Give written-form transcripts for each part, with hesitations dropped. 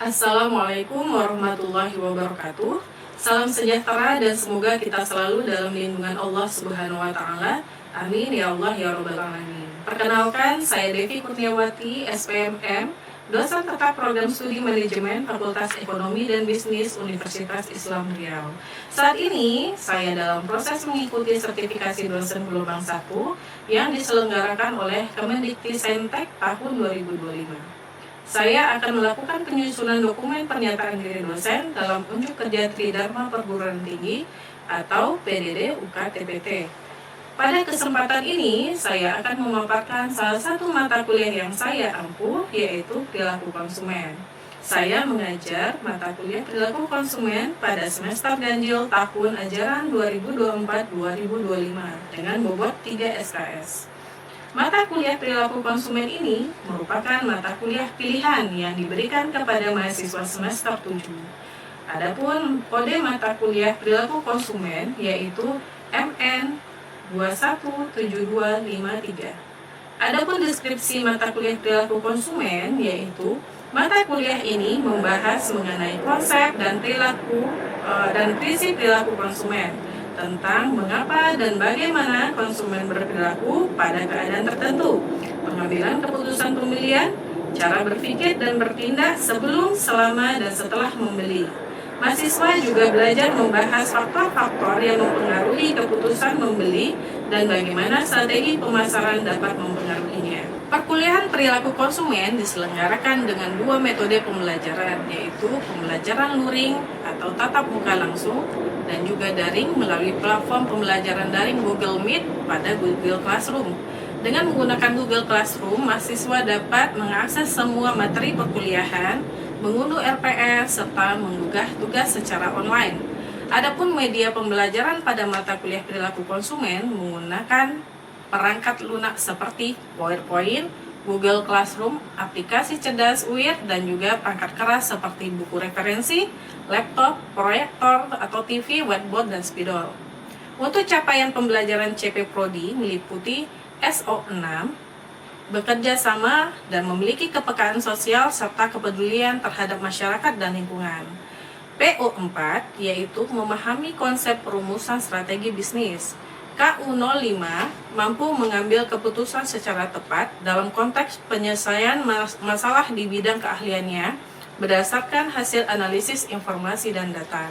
Assalamualaikum warahmatullahi wabarakatuh. Salam sejahtera dan semoga kita selalu dalam lindungan Allah Subhanahu wa taala. Amin ya Allah ya rabbal alamin. Perkenalkan, saya Devi Kurniawati, SPMM, dosen tetap program studi manajemen Fakultas Ekonomi dan Bisnis Universitas Islam Riau. Saat ini saya dalam proses mengikuti sertifikasi dosen gelombang 1 yang diselenggarakan oleh Kemendikti-Saintek tahun 2025. Saya akan melakukan penyusunan dokumen pernyataan diri dosen dalam unjuk kerja Tridharma Perguruan Tinggi atau PDD UK-TPT. Pada kesempatan ini, saya akan memaparkan salah satu mata kuliah yang saya ampuh, yaitu perilaku konsumen. Saya mengajar mata kuliah perilaku konsumen pada semester ganjil tahun ajaran 2024-2025 dengan bobot 3 SKS. Mata kuliah perilaku konsumen ini merupakan mata kuliah pilihan yang diberikan kepada mahasiswa semester 7. Adapun kode mata kuliah perilaku konsumen yaitu MN 217253. Adapun deskripsi mata kuliah perilaku konsumen yaitu mata kuliah ini membahas mengenai konsep dan prinsip perilaku konsumen, tentang mengapa dan bagaimana konsumen berperilaku pada keadaan tertentu, pengambilan keputusan pembelian, cara berpikir dan bertindak sebelum, selama, dan setelah membeli. Mahasiswa juga belajar membahas faktor-faktor yang mempengaruhi keputusan membeli dan bagaimana strategi pemasaran dapat mempengaruhinya. Perkuliahan perilaku konsumen diselenggarakan dengan 2 metode pembelajaran, yaitu pembelajaran luring atau tatap muka langsung dan juga daring melalui platform pembelajaran daring Google Meet pada Google Classroom. Dengan menggunakan Google Classroom, mahasiswa dapat mengakses semua materi perkuliahan, mengunduh RPS, serta menggugah tugas secara online. Adapun media pembelajaran pada mata kuliah perilaku konsumen menggunakan perangkat lunak seperti PowerPoint, Google Classroom, aplikasi cerdas UIR, dan juga perangkat keras seperti buku referensi, laptop, proyektor atau TV, whiteboard, dan spidol. Untuk capaian pembelajaran CP Prodi meliputi SO6, bekerja sama dan memiliki kepekaan sosial serta kepedulian terhadap masyarakat dan lingkungan. PO4 yaitu memahami konsep perumusan strategi bisnis. KU05 mampu mengambil keputusan secara tepat dalam konteks penyelesaian masalah di bidang keahliannya berdasarkan hasil analisis informasi dan data.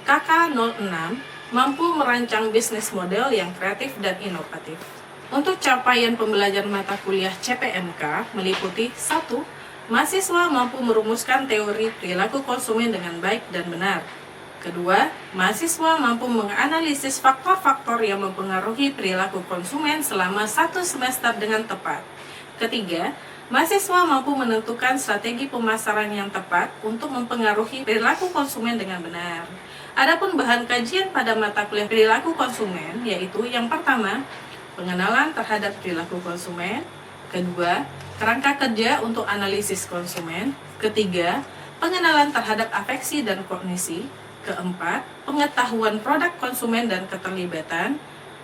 KK06 mampu merancang bisnis model yang kreatif dan inovatif. Untuk capaian pembelajaran mata kuliah CPMK meliputi 1. Mahasiswa mampu merumuskan teori perilaku konsumen dengan baik dan benar. Kedua, mahasiswa mampu menganalisis faktor-faktor yang mempengaruhi perilaku konsumen selama 1 semester dengan tepat. Ketiga, mahasiswa mampu menentukan strategi pemasaran yang tepat untuk mempengaruhi perilaku konsumen dengan benar. Adapun bahan kajian pada mata kuliah perilaku konsumen yaitu yang pertama, pengenalan terhadap perilaku konsumen. Kedua, kerangka kerja untuk analisis konsumen. Ketiga, pengenalan terhadap afeksi dan kognisi. Keempat, pengetahuan produk konsumen dan keterlibatan.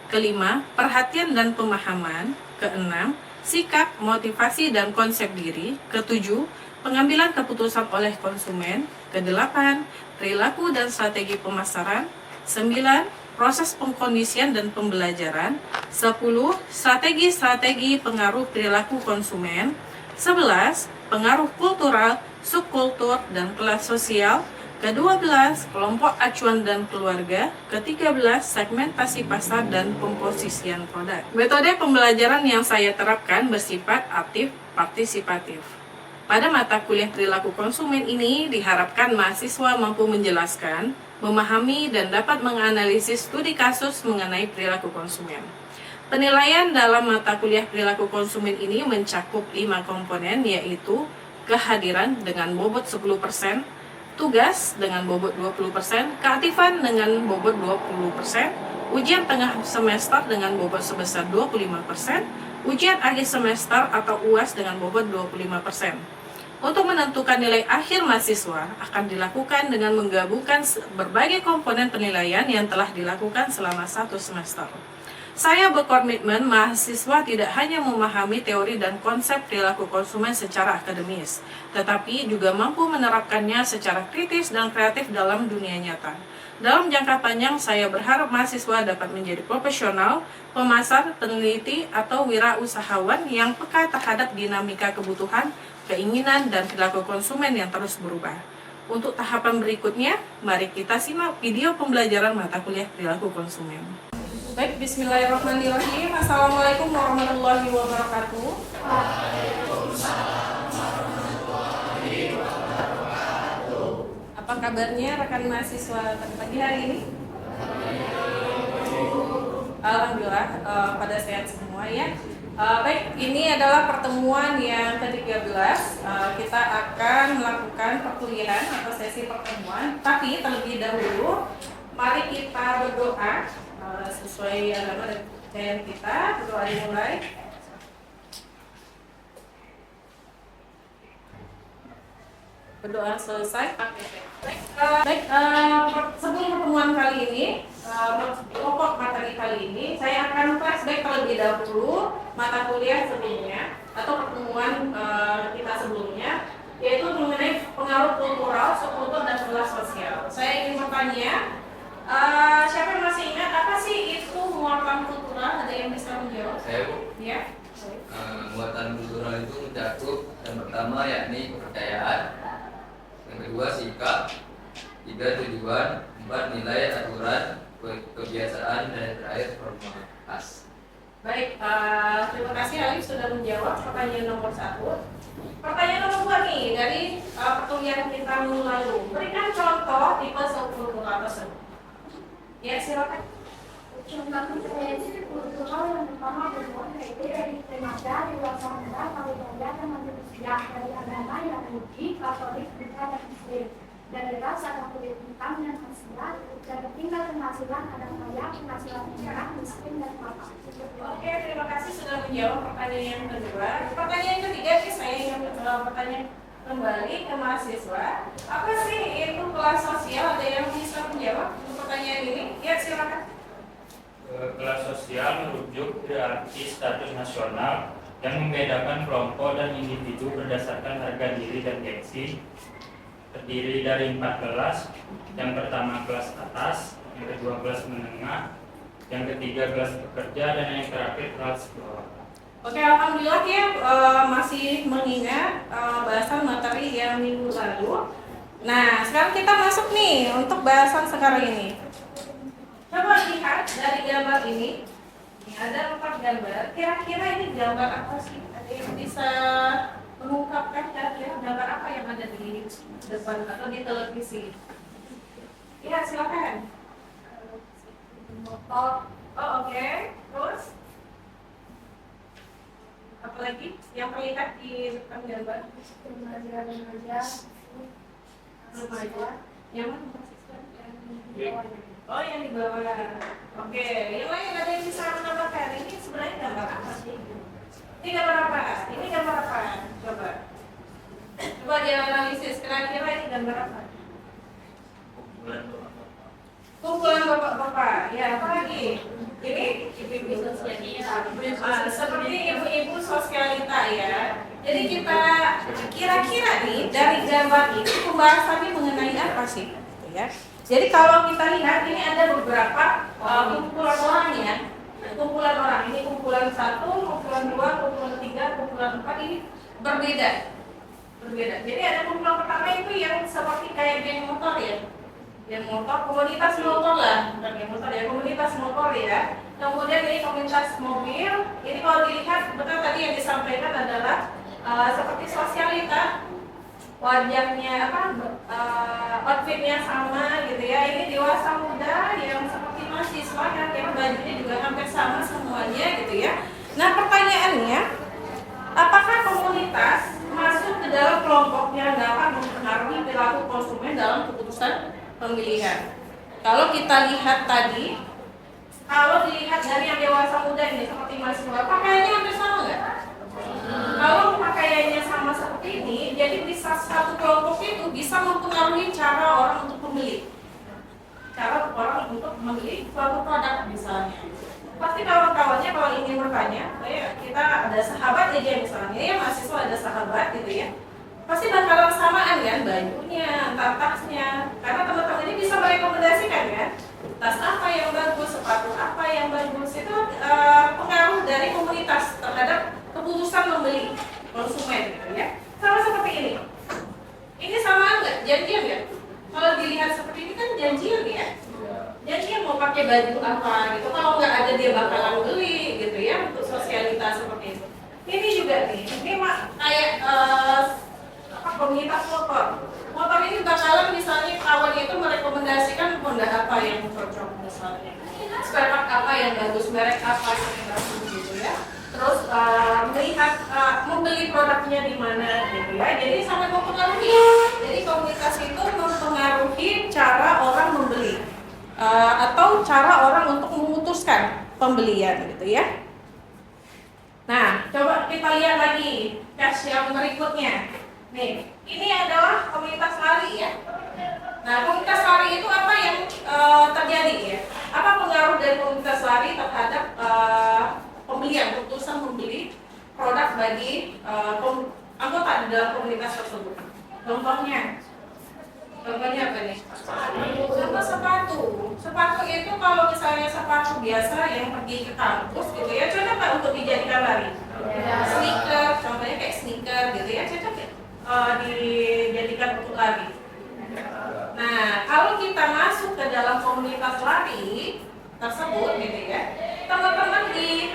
Kelima, perhatian dan pemahaman. Keenam, sikap, motivasi, dan konsep diri. Ketujuh, pengambilan keputusan oleh konsumen. Kedelapan, perilaku dan strategi pemasaran. 9. Proses pengkondisian dan pembelajaran. 10. Strategi-strategi pengaruh perilaku konsumen. 11. Pengaruh kultural, subkultur, dan kelas sosial. Ke-12, kelompok acuan dan keluarga. Ke-13, segmentasi pasar dan pemposisian produk. Metode pembelajaran yang saya terapkan bersifat aktif partisipatif. Pada mata kuliah perilaku konsumen ini diharapkan mahasiswa mampu menjelaskan, memahami, dan dapat menganalisis studi kasus mengenai perilaku konsumen. Penilaian dalam mata kuliah perilaku konsumen ini mencakup 5 komponen, yaitu kehadiran dengan bobot 10%, tugas dengan bobot 20%, keaktifan dengan bobot 20%, ujian tengah semester dengan bobot sebesar 25%, ujian akhir semester atau UAS dengan bobot 25%. Untuk menentukan nilai akhir mahasiswa akan dilakukan dengan menggabungkan berbagai komponen penilaian yang telah dilakukan selama 1 semester. Saya berkomitmen mahasiswa tidak hanya memahami teori dan konsep perilaku konsumen secara akademis, tetapi juga mampu menerapkannya secara kritis dan kreatif dalam dunia nyata. Dalam jangka panjang, saya berharap mahasiswa dapat menjadi profesional, pemasar, peneliti, atau wirausahawan yang peka terhadap dinamika kebutuhan, keinginan, dan perilaku konsumen yang terus berubah. Untuk tahapan berikutnya, mari kita simak video pembelajaran mata kuliah perilaku konsumen. Baik, bismillahirrahmanirrahim. Assalamualaikum warahmatullahi wabarakatuh. Apa kabarnya rekan mahasiswa pagi hari ini? Alhamdulillah, pada sehat semua ya. Baik, ini adalah pertemuan yang ke-13. Kita akan melakukan perkuliahan atau sesi pertemuan. Tapi terlebih dahulu, mari kita berdoa sesuai agama dan kepercayaan kita. Berdoa dimulai. Berdoa selesai. Baik, sebelum pertemuan kali ini, pokok materi kali ini, saya akan flashback terlebih dahulu mata kuliah sebelumnya atau pertemuan kita sebelumnya, yaitu mengenai pengaruh kultural, subkultur, dan kelas sosial. Saya ingin bertanya, siapa yang masih ingat apa sih itu muatan kultural? Ada yang bisa menjawab? Saya, Bu. Ya. Muatan kultural itu mencakup yang pertama yakni kepercayaan, yang kedua sikap, tiga tujuan, empat nilai, aturan, kebiasaan, dan yang terakhir formal khas. Baik, terima kasih Alif sudah menjawab pertanyaan nomor 1. Pertanyaan nomor 2 nih dari perkuliahan kita minggu lalu. Berikan contoh tipe subkultural tersebut. Ya, silakan. Contoh referensi kultural yang pertama berbuat yaitu dari remaja, dewasa muda, kaum-kaum dan manusia dari agama Yahudi, Katolik, Buddha, dan Muslim. Dari ras ada kulit hitam dan Asia, dari tingkat penghasilan ada kaya, penghasilan rendah, miskin, dan papa. Oke, terima kasih sudah menjawab pertanyaan yang kedua. Pertanyaan yang ketiga sih saya yang bertanya kembali ke mahasiswa. Apa sih itu kelas sosial? Ada yang bisa menjawab pertanyaan ini? Ya, silakan. Kelas sosial merujuk ke arti status nasional yang membedakan kelompok dan individu berdasarkan harga diri dan gengsi. Terdiri dari 4 kelas. Yang pertama kelas atas, yang kedua kelas menengah, yang ketiga kelas pekerja, dan yang terakhir kelas bawah. Oke, alhamdulillah ya masih mengingat bahasan materi yang minggu lalu. Nah, sekarang kita masuk nih untuk bahasan sekarang ini. Coba lihat dari gambar ini. Ada 4 gambar. Kira-kira ini gambar apa sih? Ada yang bisa mengungkapkan kira-kira gambar apa yang ada di depan atau di televisi? Ya, silakan. Oh, oke. Terus? Apalagi yang terlihat di depan gambar? Remaja. Yang mana? Oh, yang di bawah. Oke, yang lain ada yang bisa menambahkan? Ini sebenarnya gambar apa sih? Ini gambar apa? Ini gambar apa? Coba dianalisis. Kira-kira ini gambar apa? Kumpulan bapak-bapak. Ya, apa lagi? Ini ibu-ibu sosialita. Seperti ibu-ibu sosialita ya. Jadi kita kira-kira nih dari gambar ini pembahasannya mengenai apa sih? Ya. Jadi kalau kita lihat ini ada beberapa kumpulan orang ya. Kumpulan orang ini kumpulan 1, kumpulan 2, kumpulan 3, kumpulan 4 ini berbeda. Jadi ada kumpulan pertama itu yang seperti kayak geng motor ya. Geng motor, komunitas motor lah, bukan geng motor ya, komunitas motor ya. Kemudian ini komunitas mobil. Ini kalau dilihat betul tadi yang disampaikan adalah seperti sosialita. Wajahnya outfitnya sama gitu ya. Ini dewasa muda yang seperti mahasiswa kan, yang bajunya juga hampir sama semuanya gitu ya. Nah, pertanyaannya, apakah komunitas masuk ke dalam kelompok yang dapat mempengaruhi perilaku konsumen dalam keputusan pemilihan? Kalau kita lihat tadi, kalau dilihat dari yang dewasa muda ini seperti mahasiswa, pakaiannya hampir sama nggak? Kalau pakaiannya sama seperti ini, jadi bisa satu kelompok itu bisa mempengaruhi cara orang untuk memilih. Cara orang untuk memilih suatu produk misalnya. pasti kawan-kawannya kalau ingin bertanya, kita ada sahabat aja misalnya, ya mahasiswa ada sahabat gitu ya, pasti bakalan samaan kan bajunya, antar tasnya, karena teman-teman ini bisa merekomendasikan kan, tas apa yang bagus, sepatu apa yang bagus, itu pengaruh dari komunitas terhadap keputusan membeli konsumen gitu ya. Sama seperti ini sama nggak? Janjian nggak? Kalau dilihat seperti ini kan janjian ya. Janjian mau pakai baju apa gitu. Kalau nggak ada dia bakalan beli gitu ya, untuk sosialitas seperti itu. Ini juga nih, ini kayak komunitas motor. Motor ini bakalan misalnya kawan itu merekomendasikan Honda apa yang cocok misalnya, spare part apa yang bagus, merek apa yang bagus gitu ya. Terus melihat membeli produknya di mana gitu ya. Jadi sangat mempengaruhi. Jadi komunitas itu mempengaruhi cara orang membeli atau cara orang untuk memutuskan pembelian gitu ya. Nah, coba kita lihat lagi cash yang berikutnya. Nih, ini adalah komunitas lari ya. Nah, komunitas lari itu apa yang terjadi ya? Apa pengaruh dari komunitas lari terhadap pembelian, keputusan membeli produk bagi anggota di dalam komunitas tersebut? Contohnya apa nih? Contoh sepatu. Sepatu itu kalau misalnya sepatu biasa yang pergi ke kampus gitu ya, cocok nggak untuk dijadikan lari? Sneaker, contohnya kayak sneaker gitu ya, cocok ya? Dijadikan untuk lari. Nah, kalau kita masuk ke dalam komunitas lari tersebut gitu ya, teman-teman di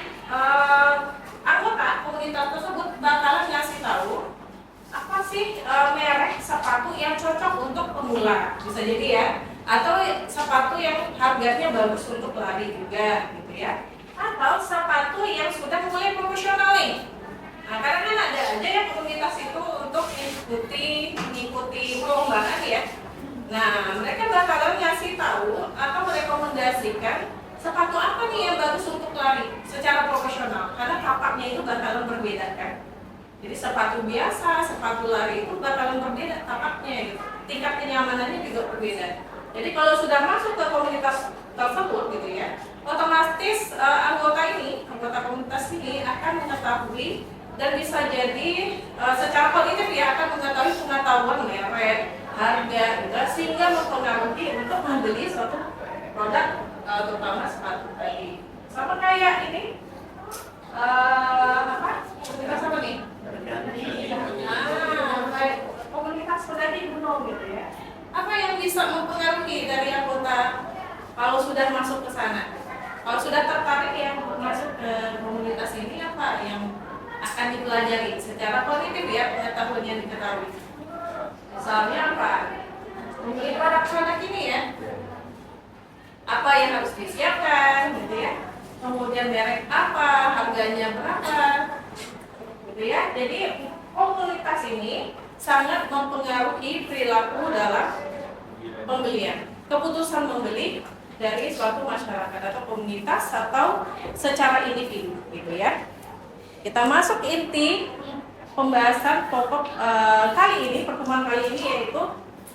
anggota komunitas tersebut bakalan ngasih tahu apa sih merek sepatu yang cocok untuk pemula, bisa jadi ya, atau sepatu yang harganya bagus untuk lari juga gitu ya, atau sepatu yang sudah mulai profesional nih. Nah, karena kan ada aja ya komunitas itu untuk mengikuti perlombaan ya. Nah, mereka bakalan ngasih tahu atau merekomendasikan sepatu apa nih yang bagus untuk lari secara profesional, karena tapaknya itu bakalan berbeda kan. Jadi sepatu biasa, sepatu lari itu bakalan berbeda tapaknya gitu. Tingkat kenyamanannya juga berbeda. Jadi kalau sudah masuk ke komunitas tersebut gitu ya, otomatis anggota komunitas ini akan mengetahui dan bisa jadi secara kognitif ya akan mengetahui pengetahuan merek, harga, juga sehingga mempengaruhi untuk membeli suatu produk terutama sepatu tadi. Sama kayak ini komunitas apa nih? Kayak komunitas pendaki gunung gitu ya. Apa yang bisa mempengaruhi dari anggota kalau sudah masuk ke sana? Kalau sudah tertarik ya untuk masuk ke komunitas ini, apa yang akan dipelajari secara kognitif ya, pengetahuan yang diketahui. Misalnya apa? Mungkin produk ini ya. Apa yang harus disiapkan gitu ya. Kemudian merek apa, harganya berapa. Gitu ya. Jadi komunitas ini sangat mempengaruhi perilaku dalam pembelian. Keputusan membeli dari suatu masyarakat atau komunitas atau secara individu gitu ya. Kita masuk inti pembahasan pokok pertemuan kali ini yaitu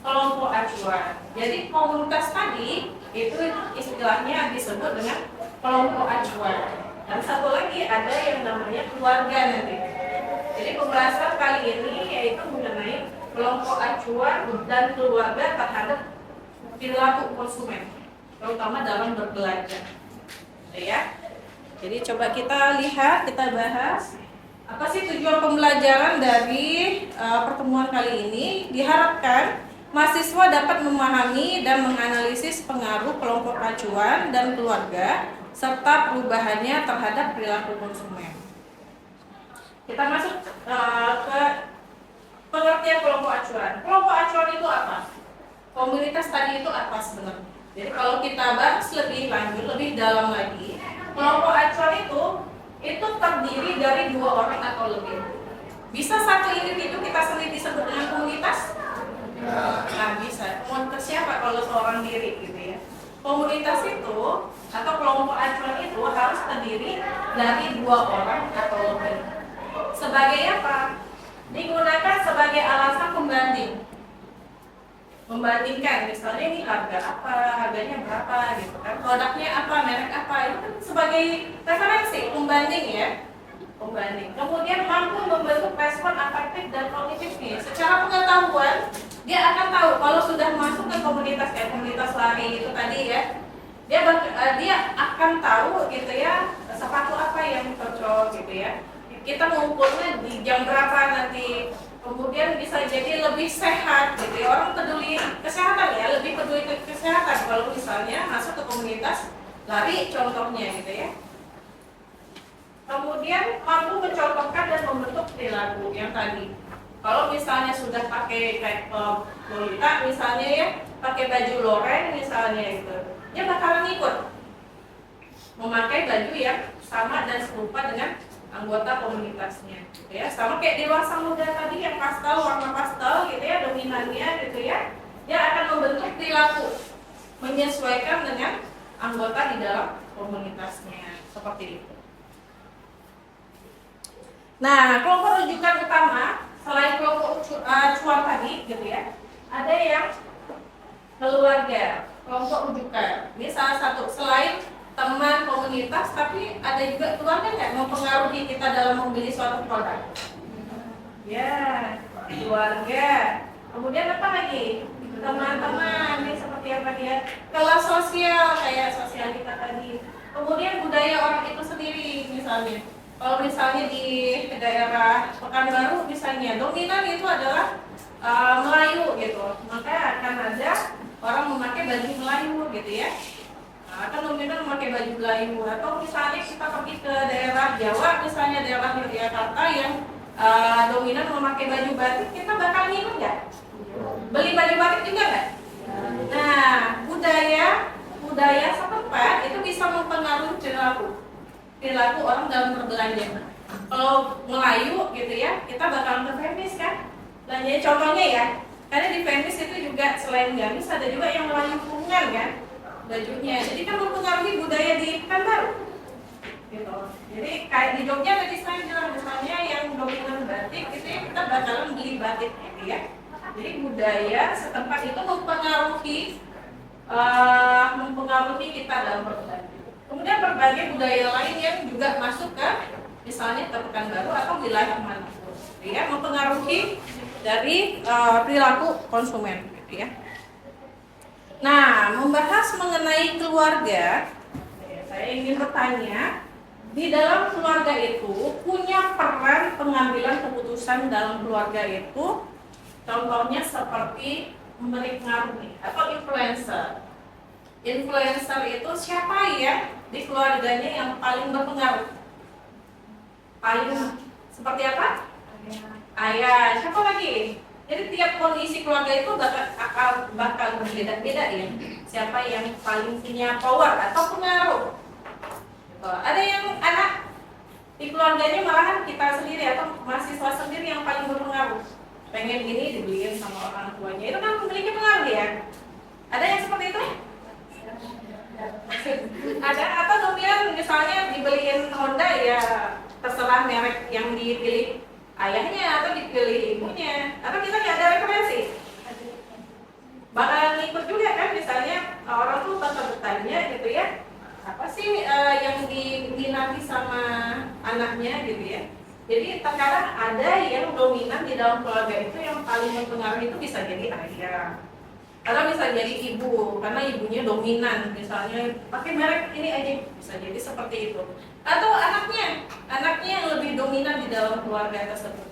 kelompok acuan. Jadi komunitas tadi itu istilahnya disebut dengan kelompok acuan. Dan satu lagi ada yang namanya keluarga nanti. Jadi pembahasan kali ini yaitu mengenai kelompok acuan dan keluarga terhadap perilaku konsumen, terutama dalam berbelanja. Ya. Jadi coba kita lihat, kita bahas apa sih tujuan pembelajaran dari pertemuan kali ini. Diharapkan mahasiswa dapat memahami dan menganalisis pengaruh kelompok acuan dan keluarga serta perubahannya terhadap perilaku konsumen. Kita masuk ke pengertian kelompok acuan. Kelompok acuan itu apa? Komunitas tadi itu apa sebenarnya? Jadi kalau kita bahas lebih lanjut, lebih dalam lagi, kelompok acuan itu terdiri dari 2 orang atau lebih. Bisa satu individu kita sendiri disebut dengan komunitas? Nah, bisa. Komunitas siapa kalau seorang diri gitu ya? Komunitas itu atau kelompok acuan itu harus terdiri dari 2 orang atau lebih. Sebagai apa? Digunakan sebagai alasan pembanding. membandingkan, misalnya ini harga apa, harganya berapa gitu kan, produknya apa, merek apa, itu kan sebagai referensi pembanding ya, pembanding. Kemudian mampu membentuk respon afektif dan kognitif nih. Secara pengetahuan dia akan tahu kalau sudah masuk ke komunitas kayak komunitas lari itu tadi ya, dia akan tahu gitu ya sepatu apa yang cocok gitu ya. Kita mengukurnya di jam berapa nanti. Kemudian bisa jadi lebih sehat gitu ya. Orang peduli kesehatan ya, lebih peduli ke kesehatan kalau misalnya masuk ke komunitas lari contohnya gitu ya. Kemudian mampu mencontohkan dan membentuk perilaku yang tadi. Kalau misalnya sudah pakai kayak Lolita misalnya ya, pakai baju loreng misalnya itu, dia bakalan ikut memakai baju yang sama dan serupa dengan anggota komunitasnya gitu ya. Sama kayak di ruang samudra tadi yang pastel, warna pastel gitu ya, dominannya gitu ya, dia akan membentuk perilaku menyesuaikan dengan anggota di dalam komunitasnya seperti itu. Nah, kelompok rujukan utama selain kelompok cuan tadi gitu ya, ada yang keluarga, kelompok rujukan. Ini salah satu selain teman komunitas, tapi ada juga keluarga nggak mempengaruhi kita dalam membeli suatu produk? Ya, keluarga. Kemudian apa lagi? Teman-teman, ini seperti apa dia? Kelas sosial, kayak sosial kita tadi. Kemudian budaya orang itu sendiri, misalnya. Kalau misalnya di daerah Pekanbaru, misalnya dominan itu adalah Melayu gitu, maka akan ada orang memakai baju Melayu gitu ya. Akan dominan memakai baju Melayu. Atau misalnya kita pergi ke daerah Jawa, misalnya daerah Yogyakarta yang dominan memakai baju batik, kita bakal ngikut nggak? Beli baju batik juga nggak? Nah, budaya setempat itu bisa mempengaruhi perilaku orang dalam berbelanja. Kalau Melayu gitu ya, kita bakal ke Venice kan? Belanjanya contohnya ya, karena di Venice itu juga selain gamis ada juga yang Melayu pungan kan? Bajunya, jadi kan mempengaruhi budaya di Pekanbaru gitu. Jadi kayak di Jogja tadi saya bilang misalnya yang dominan batik gitu ya, kita bakalan beli batik gitu ya. Jadi budaya setempat itu mempengaruhi kita dalam berbelanja. Kemudian berbagai budaya lain yang juga masuk ke misalnya ke Pekanbaru atau wilayah manapun gitu ya, mempengaruhi dari perilaku konsumen gitu ya. Nah, membahas mengenai keluarga, saya ingin bertanya, di dalam keluarga itu punya peran pengambilan keputusan dalam keluarga itu, contohnya seperti memberi pengaruh atau influencer. Influencer itu siapa ya di keluarganya yang paling berpengaruh? Paling seperti apa? Ayah. Siapa lagi? Jadi tiap kondisi keluarga itu bakal berbeda-beda ya. Siapa yang paling punya power atau pengaruh? Ada yang anak di keluarganya malahan kita sendiri atau mahasiswa sendiri yang paling berpengaruh. Pengen gini dibeliin sama orang tuanya, itu kan memiliki pengaruh ya. Ada yang seperti itu? Ada, atau dominan misalnya dibeliin Honda ya terserah merek yang dipilih ayahnya atau dipilih ibunya, atau kita nggak ada referensi. Bakalan ikut juga kan, misalnya orang tuh bakal bertanya gitu ya, apa sih yang diminati sama anaknya gitu ya. Jadi terkadang ada yang dominan di dalam keluarga itu yang paling mempengaruhi itu bisa jadi ayah, atau bisa jadi ibu karena ibunya dominan, misalnya pakai merek ini aja, bisa jadi seperti itu. Atau anaknya yang lebih dominan di dalam keluarga tersebut.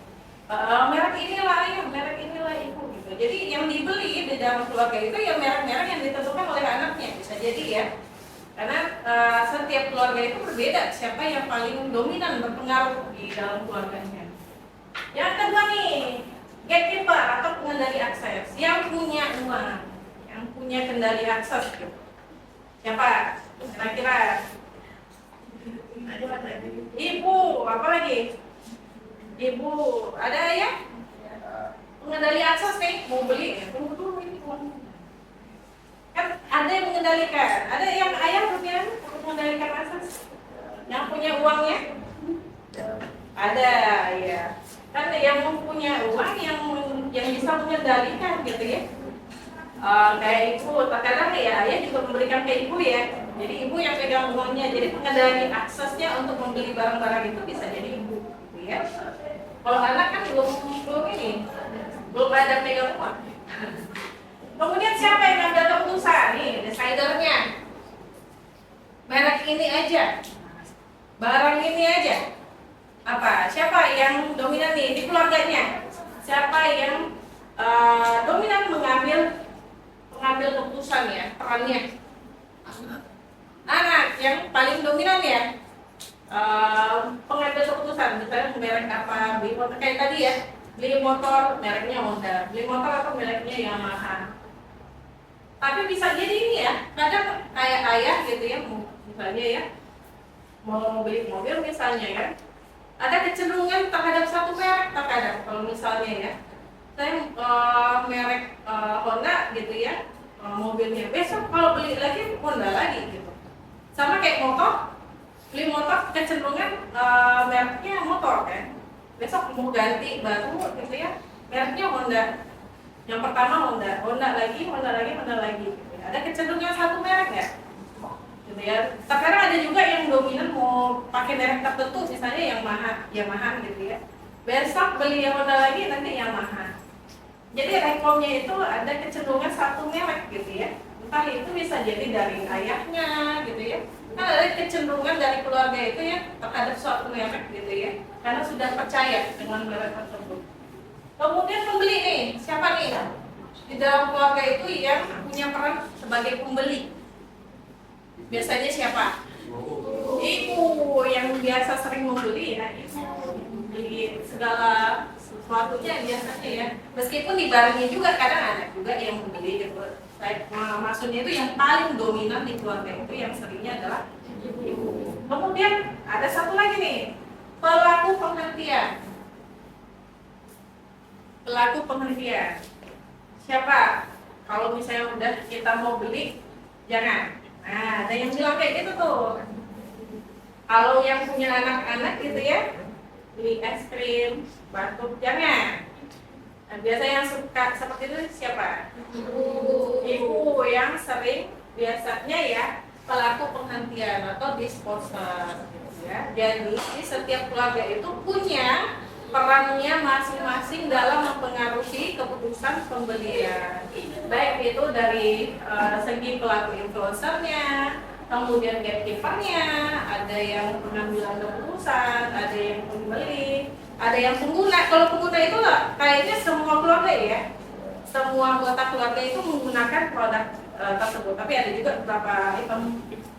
Merek inilah ayah, merek inilah ibu gitu. Jadi yang dibeli di dalam keluarga itu ya merek-merek yang ditentukan oleh anaknya, bisa jadi ya. Karena setiap keluarga itu berbeda siapa yang paling dominan berpengaruh di dalam keluarganya. Yang kedua nih, gatekeeper atau pengendali akses, yang punya uang, yang punya kendali akses gitu. Siapa? Kira-kira ibu, apa lagi? Ibu, ada ya? Pengendali akses nih, mau beli ya, tunggu dulu ini uang. Kan ada yang mengendalikan, ada yang ayah dominan untuk mengendalikan akses. Yang punya uangnya? Ada, ya. Kan yang mempunyai uang yang bisa mengendalikan gitu ya. kayak ibu, terkadang ya ayah juga memberikan ke ibu ya. Jadi ibu yang pegang uangnya, jadi pengendali aksesnya untuk membeli barang-barang itu bisa jadi ibu, gitu ya. Kalau anak kan belum ini, belum ada pegang uang. Kemudian siapa yang ngambil keputusan? Nih, decidernya. Merek ini aja, barang ini aja. Apa? Siapa yang dominan nih di keluarganya? Siapa yang dominan mengambil keputusan ya, perannya? Anak yang paling dominan ya, pengambil keputusan. Misalnya merek apa, beli motor kayak tadi ya, beli motor mereknya Honda, beli motor atau mereknya Yamaha. Tapi bisa jadi ini ya, kadang kayak ayah gitu ya, misalnya ya, mau beli mobil misalnya ya, ada kecenderungan terhadap satu merek terkadang. Kalau misalnya ya, saya merek Honda gitu ya, mobilnya, besok kalau beli lagi Honda lagi gitu. Sama kayak motor, beli motor kecenderungan mereknya motor kan, besok mau ganti baru gitu ya, mereknya Honda. Yang pertama Honda lagi gitu. Ada kecenderungan satu merek ya, gitu ya. Terkadang ada juga yang dominan mau pakai merek tertentu, misalnya Yamaha gitu ya. Besok beli Honda lagi, nanti Yamaha. Jadi rekomnya itu ada kecenderungan satu merek gitu ya. Entah itu bisa jadi dari ayahnya gitu ya. Kan ada kecenderungan dari keluarga itu ya terhadap suatu merek gitu ya. Karena sudah percaya dengan merek tersebut. Kemudian pembeli nih, siapa nih? Di dalam keluarga itu yang punya peran sebagai pembeli. Biasanya siapa? Ibu yang biasa sering membeli ya, ibu beli segala sesuatunya biasanya ya. Meskipun dibarengi juga kadang ada juga yang membeli gitu. Maksudnya itu yang paling dominan di keluarga itu yang seringnya adalah ibu. Kemudian ada satu lagi nih, pelaku penghentian. Pelaku penghentian. Siapa? Kalau misalnya udah kita mau beli, jangan. Nah, ada yang bilang kayak gitu tuh. Kalau yang punya anak-anak gitu ya, beli es krim, batuk, jangan. Nah, biasanya yang suka seperti itu siapa? Ibu yang sering biasanya ya pelaku penghentian atau disposer gitu ya. Jadi setiap keluarga itu punya perannya masing-masing dalam mempengaruhi keputusan pembelian. Baik itu dari segi pelaku influencernya, kemudian gatekeepernya, ada yang pengambilan keputusan, ada yang pembeli, ada yang pengguna. Kalau pengguna itu kayaknya semua keluarga ya, semua anggota keluarga itu menggunakan produk tersebut. Tapi ada juga beberapa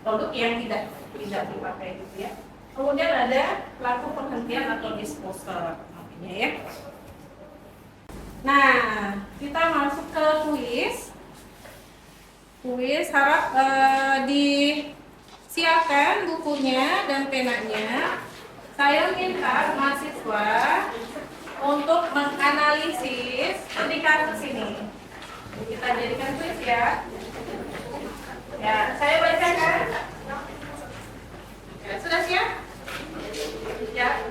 produk yang tidak dipakai gitu ya. Kemudian ada pelaku penghentian atau disposer namanya ya. Nah, kita masuk ke kuis. Kuis harap disiapkan bukunya dan penanya. Saya minta mahasiswa untuk menganalisis studi kasus ini. Kita jadikan kuis ya. Ya, saya bacakan. Ya, sudah siap? Ya.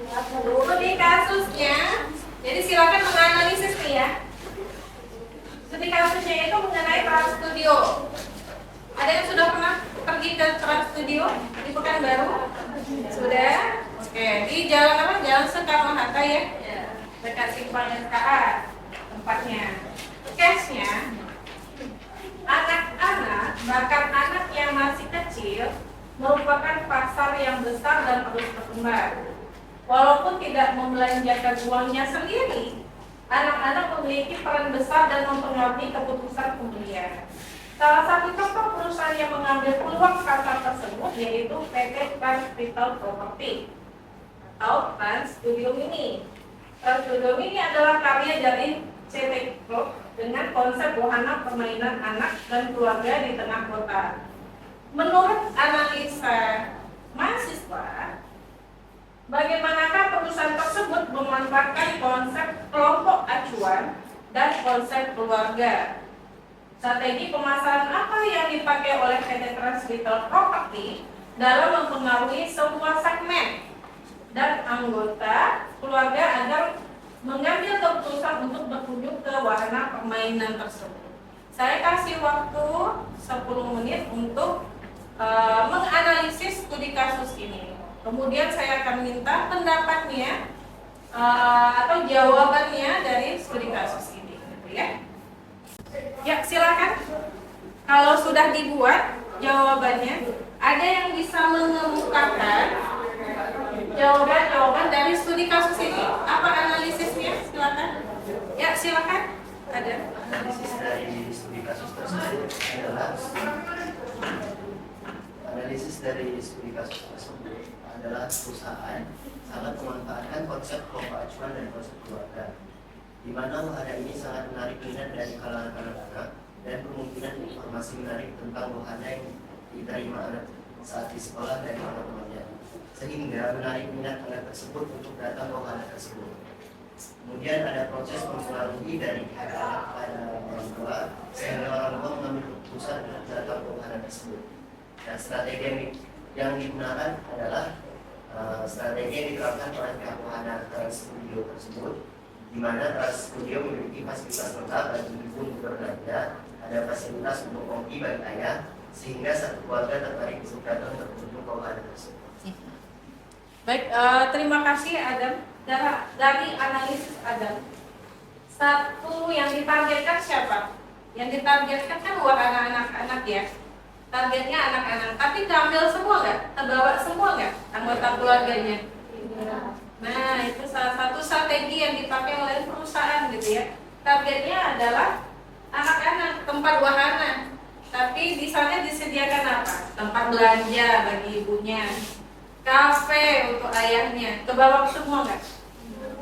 Studi kasusnya. Jadi silakan menganalisis nih ya. Studi kasusnya itu mengenai Trans Studio. Ada yang sudah pernah pergi ke Trans Studio di Pekanbaru? Sudah? Oke, di jalan apa? Jalan Soekarno-Hatta ya? Dekat simpang SKA tempatnya. Case-nya, anak-anak, bahkan anak yang masih kecil merupakan pasar yang besar dan terus berkembang. Walaupun tidak membelanjakan uangnya sendiri, anak-anak memiliki peran besar dan mempengaruhi keputusan pembelian. Salah satu contoh perusahaan yang mengambil peluang pasar tersebut yaitu PT Trans Retail Property atau Trans Studio Mini. Trans Studio Mini adalah karya dari CT Group dengan konsep wahana permainan anak dan keluarga di tengah kota. Menurut analisa mahasiswa, bagaimanakah perusahaan tersebut memanfaatkan konsep kelompok acuan dan konsep keluarga? Strategi pemasaran apa yang dipakai oleh PT Trans Retail Property dalam mempengaruhi semua segmen dan anggota keluarga agar mengambil keputusan untuk berkunjung ke wahana permainan tersebut? Saya kasih waktu 10 menit untuk menganalisis studi kasus ini. Kemudian saya akan minta pendapatnya atau jawabannya dari studi kasus ini, gitu ya. Ya, silakan. Kalau sudah dibuat jawabannya, ada yang bisa mengemukakan jawaban-jawaban dari studi kasus ini? Apa analisisnya? Silakan. Ya, silakan. Ada. Analisis dari studi kasus tersebut adalah perusahaan sangat memanfaatkan konsep kelompok acuan dan konsep keluarga, di mana wahana ini sangat menarik minat dari kalangan anak-anak dan kemungkinan informasi menarik tentang wahana yang diterima anak saat di sekolah dari teman-temannya, sehingga menarik minat anak tersebut untuk datang ke wahana tersebut. Kemudian ada proses mempengaruhi dari pihak anak pada orang tua, sehingga orang tua mengambil keputusan untuk datang ke wahana tersebut. Dan strategi yang digunakan adalah strategi yang diterapkan oleh pihak wahana Trans Studio tersebut, di mana Trans Studio memiliki fasilitas lengkap bagi ibu untuk berbelanja, ada fasilitas untuk kopi bagi ayah, sehingga satu keluarga tertarik untuk datang berkunjung ke wahana tersebut. Baik, terima kasih Adam. Dari analisis Adam, satu yang ditargetkan siapa? Yang ditargetkan kan wahana anak-anak ya. Targetnya anak-anak, tapi diambil semua nggak? Terbawa semua nggak anggota keluarganya? Nah, itu salah satu strategi yang dipakai oleh perusahaan gitu ya. Targetnya adalah anak-anak, tempat wahana. Tapi di sana disediakan apa? Tempat belanja bagi ibunya, kafe untuk ayahnya. Kebawa semua nggak?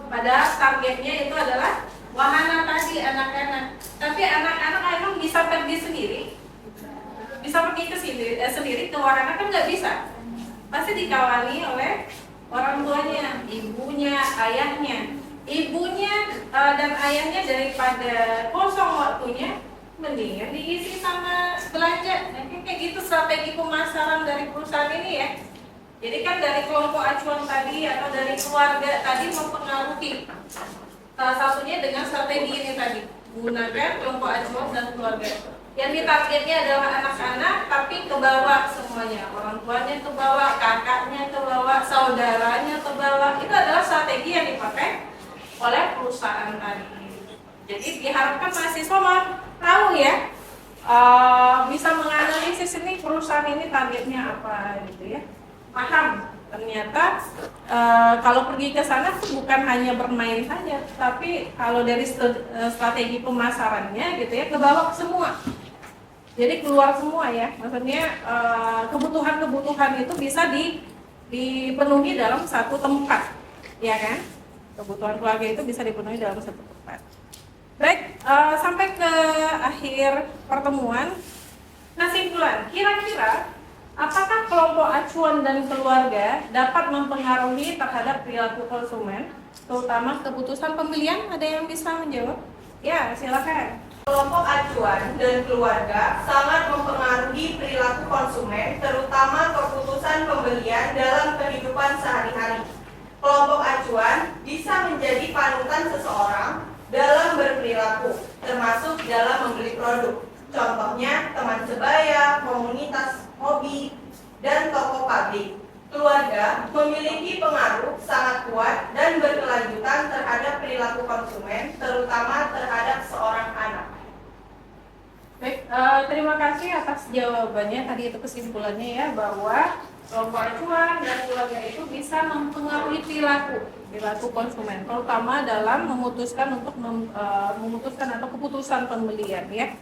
Padahal targetnya itu adalah wahana tadi anak-anak. Tapi anak-anak emang bisa pergi sendiri? Bisa pergi ke sendiri ke wahana kan nggak bisa. Pasti dikawani oleh orang tuanya, ibunya, ayahnya. Ibunya dan ayahnya daripada kosong waktunya, mendingan diisi sama belanja. Nah, kayak gitu strategi pemasaran dari perusahaan ini ya. Jadi kan dari kelompok acuan tadi atau dari keluarga tadi mempengaruhi. Salah satunya dengan strategi ini tadi, gunakan kelompok acuan dan keluarga. Yang ditargetnya adalah anak-anak, tapi kebawa semuanya. Orang tuanya kebawa, kakaknya kebawa, saudaranya kebawa. Itu adalah strategi yang dipakai oleh perusahaan tadi. Jadi diharapkan mahasiswa tahu ya, bisa menganalisis ini perusahaan ini targetnya apa gitu ya. Paham ternyata kalau pergi ke sana tuh bukan hanya bermain saja, tapi kalau dari strategi pemasarannya gitu ya, kebawa semua. Jadi keluar semua ya, maksudnya kebutuhan-kebutuhan itu bisa dipenuhi dalam satu tempat, ya kan? Kebutuhan keluarga itu bisa dipenuhi dalam satu tempat. Baik, sampai ke akhir pertemuan, kesimpulan. Kira-kira apakah kelompok acuan dan keluarga dapat mempengaruhi terhadap perilaku konsumen, terutama keputusan pembelian? Ada yang bisa menjawab? Ya, silakan. Kelompok acuan dan keluarga sangat mempengaruhi perilaku konsumen, terutama keputusan pembelian dalam kehidupan sehari-hari. Kelompok acuan bisa menjadi panutan seseorang dalam berperilaku, termasuk dalam membeli produk. Contohnya teman sebaya, komunitas hobi, dan toko pabrik. Keluarga memiliki pengaruh sangat kuat dan berkelanjutan terhadap perilaku konsumen, terutama terhadap seorang anak. Baik, terima kasih atas jawabannya. Tadi itu kesimpulannya ya, bahwa kelompok acuan dan keluarga itu bisa mempengaruhi perilaku konsumen, terutama dalam memutuskan atau keputusan pembelian ya.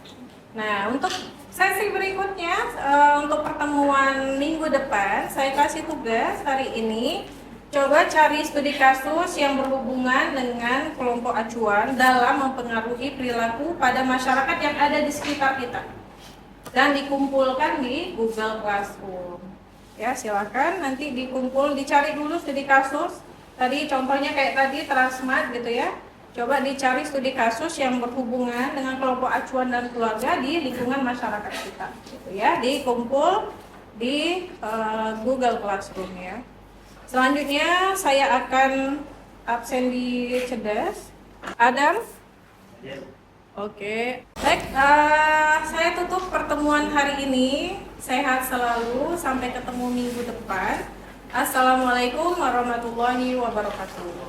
Nah, untuk sesi berikutnya, untuk pertemuan minggu depan, saya kasih tugas hari ini, coba cari studi kasus yang berhubungan dengan kelompok acuan dalam mempengaruhi perilaku pada masyarakat yang ada di sekitar kita, dan dikumpulkan di Google Classroom. Ya, silakan nanti dicari dulu studi kasus. Tadi contohnya kayak tadi Transmart gitu ya. Coba dicari studi kasus yang berhubungan dengan kelompok acuan dan keluarga di lingkungan masyarakat kita, gitu ya. Dikumpul di Google Classroom ya. Selanjutnya saya akan absen di Cerdas. Adam, Oke, baik. Saya tutup pertemuan hari ini. Sehat selalu. Sampai ketemu minggu depan. Assalamualaikum warahmatullahi wabarakatuh.